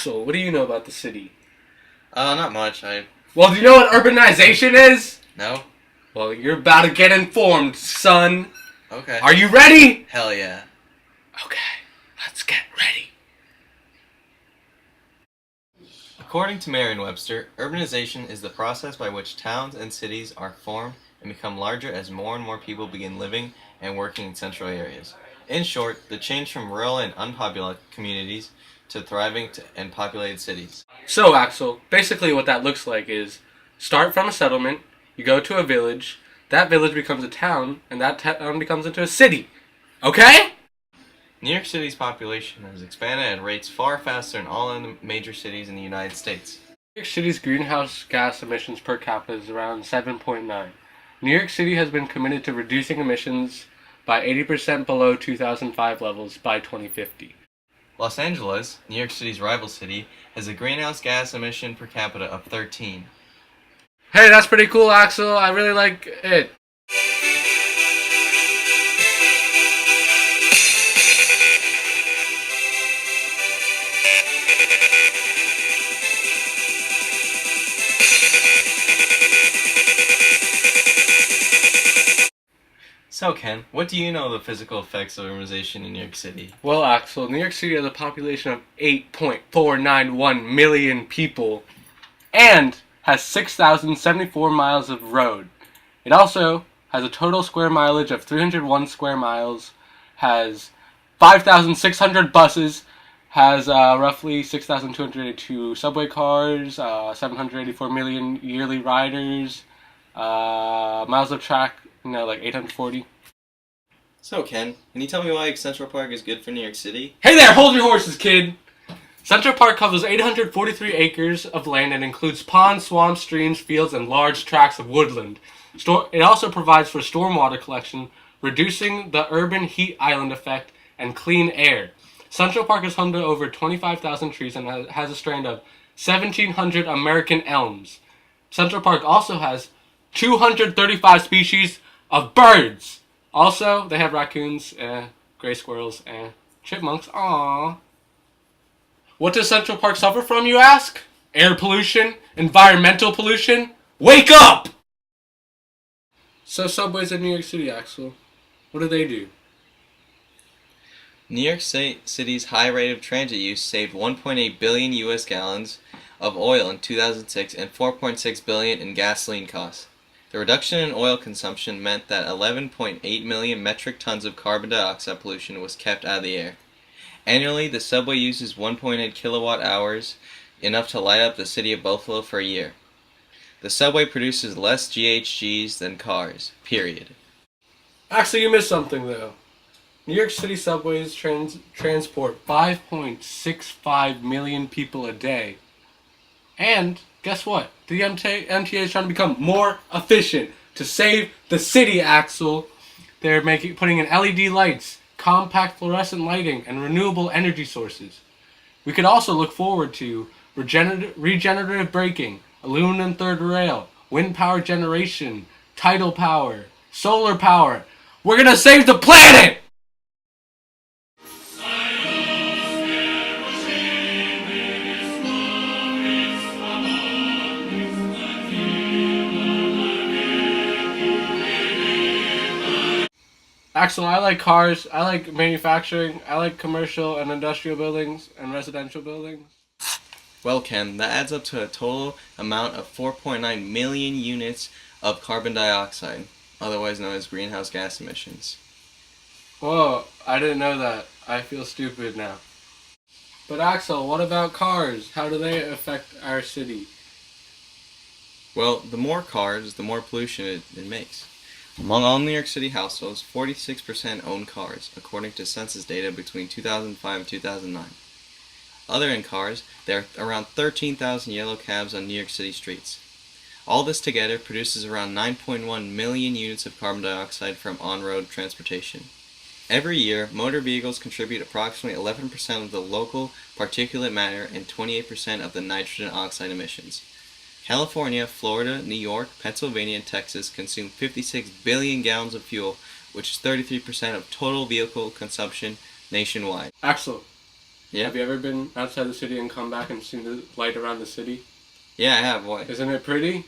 Axel, what do you know about the city? Not much. Well, do you know what urbanization is? No? Well, you're about to get informed, son. Okay. Are you ready? Hell yeah. Okay, let's get ready. According to Merriam-Webster, urbanization is the process by which towns and cities are formed and become larger as more and more people begin living and working in central areas. In short, the change from rural and unpopulated communities to thriving and populated cities. So, Axel, basically what that looks like is start from a settlement, you go to a village, that village becomes a town, and that town becomes into a city. Okay? New York City's population has expanded at rates far faster than all other major cities in the United States. New York City's greenhouse gas emissions per capita is around 7.9. New York City has been committed to reducing emissions by 80% below 2005 levels by 2050. Los Angeles, New York City's rival city, has a greenhouse gas emission per capita of 13. Hey, that's pretty cool, Axel. I really like it. So Ken, what do you know of the physical effects of urbanization in New York City? Well, Axel, New York City has a population of 8.491 million people and has 6,074 miles of road. It also has a total square mileage of 301 square miles, has 5,600 buses, has roughly 6,282 subway cars, 784 million yearly riders, miles of track, like 840. So Ken, can you tell me why Central Park is good for New York City? Hey there, hold your horses, kid! Central Park covers 843 acres of land and includes ponds, swamps, streams, fields, and large tracts of woodland. It also provides for stormwater collection, reducing the urban heat island effect, and clean air. Central Park is home to over 25,000 trees and has a strand of 1,700 American elms. Central Park also has 235 species of birds. Also, they have raccoons, gray squirrels, and chipmunks. Aww. What does Central Park suffer from, you ask? Air pollution? Environmental pollution? Wake up! So subways in New York City, Axel, what do they do? New York City's high rate of transit use saved 1.8 billion U.S. gallons of oil in 2006 and 4.6 billion in gasoline costs. The reduction in oil consumption meant that 11.8 million metric tons of carbon dioxide pollution was kept out of the air. Annually, the subway uses 1.8 kilowatt hours, enough to light up the city of Buffalo for a year. The subway produces less GHGs than cars, period. Actually, you missed something, though. New York City subways transport 5.65 million people a day. And guess what? The MTA is trying to become more efficient to save the city, Axel. They're putting in LED lights, compact fluorescent lighting, and renewable energy sources. We could also look forward to regenerative braking, aluminum third rail, wind power generation, tidal power, solar power. We're gonna save the planet! Axel, I like cars, I like manufacturing, I like commercial and industrial buildings and residential buildings. Well, Ken, that adds up to a total amount of 4.9 million units of carbon dioxide, otherwise known as greenhouse gas emissions. Whoa, I didn't know that. I feel stupid now. But Axel, what about cars? How do they affect our city? Well, the more cars, the more pollution it makes. Among all New York City households, 46% own cars, according to census data between 2005 and 2009. Other than cars, there are around 13,000 yellow cabs on New York City streets. All this together produces around 9.1 million units of carbon dioxide from on-road transportation. Every year, motor vehicles contribute approximately 11% of the local particulate matter and 28% of the nitrogen oxide emissions. California, Florida, New York, Pennsylvania, and Texas consume 56 billion gallons of fuel, which is 33% of total vehicle consumption nationwide. Axel, Yeah. Have you ever been outside the city and come back and seen the light around the city? Yeah, I have. Why? Isn't it pretty?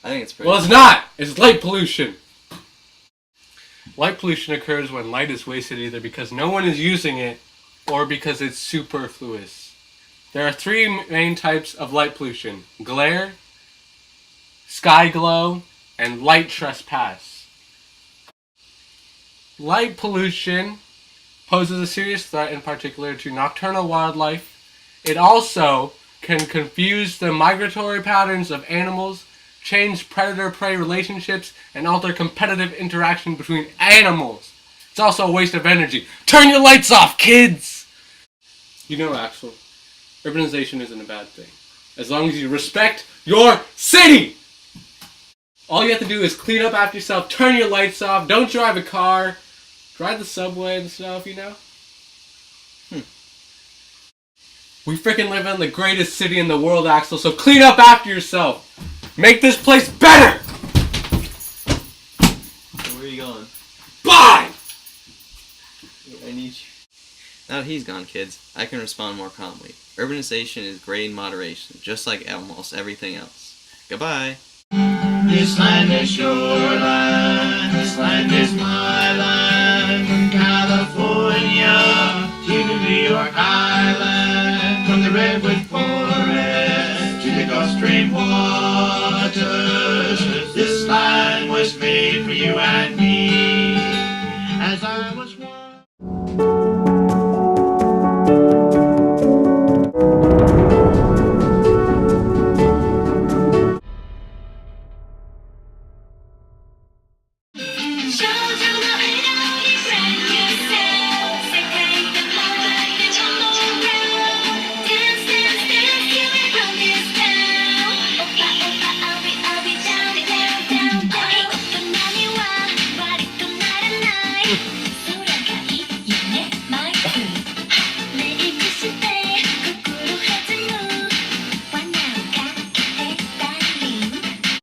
I think it's pretty. Well, it's not! It's light pollution! Light pollution occurs when light is wasted either because no one is using it or because it's superfluous. There are three main types of light pollution: glare, sky glow, and light trespass. Light pollution poses a serious threat in particular to nocturnal wildlife. It also can confuse the migratory patterns of animals, change predator-prey relationships, and alter competitive interaction between animals. It's also a waste of energy. Turn your lights off, kids! You know, Axel, urbanization isn't a bad thing, as long as you respect your city! All you have to do is clean up after yourself, turn your lights off, don't drive a car, ride the subway and stuff, you know? We freaking live in the greatest city in the world, Axel, so clean up after yourself! Make this place better! So where are you going? Bye! I need you. Now that he's gone, kids, I can respond more calmly. Urbanization is great in moderation, just like almost everything else. Goodbye. This land is your land, this land is my land. From California to New York Island, from the redwood forest to the Gulf Stream waters, this land was made for you and me, as I was one. Shout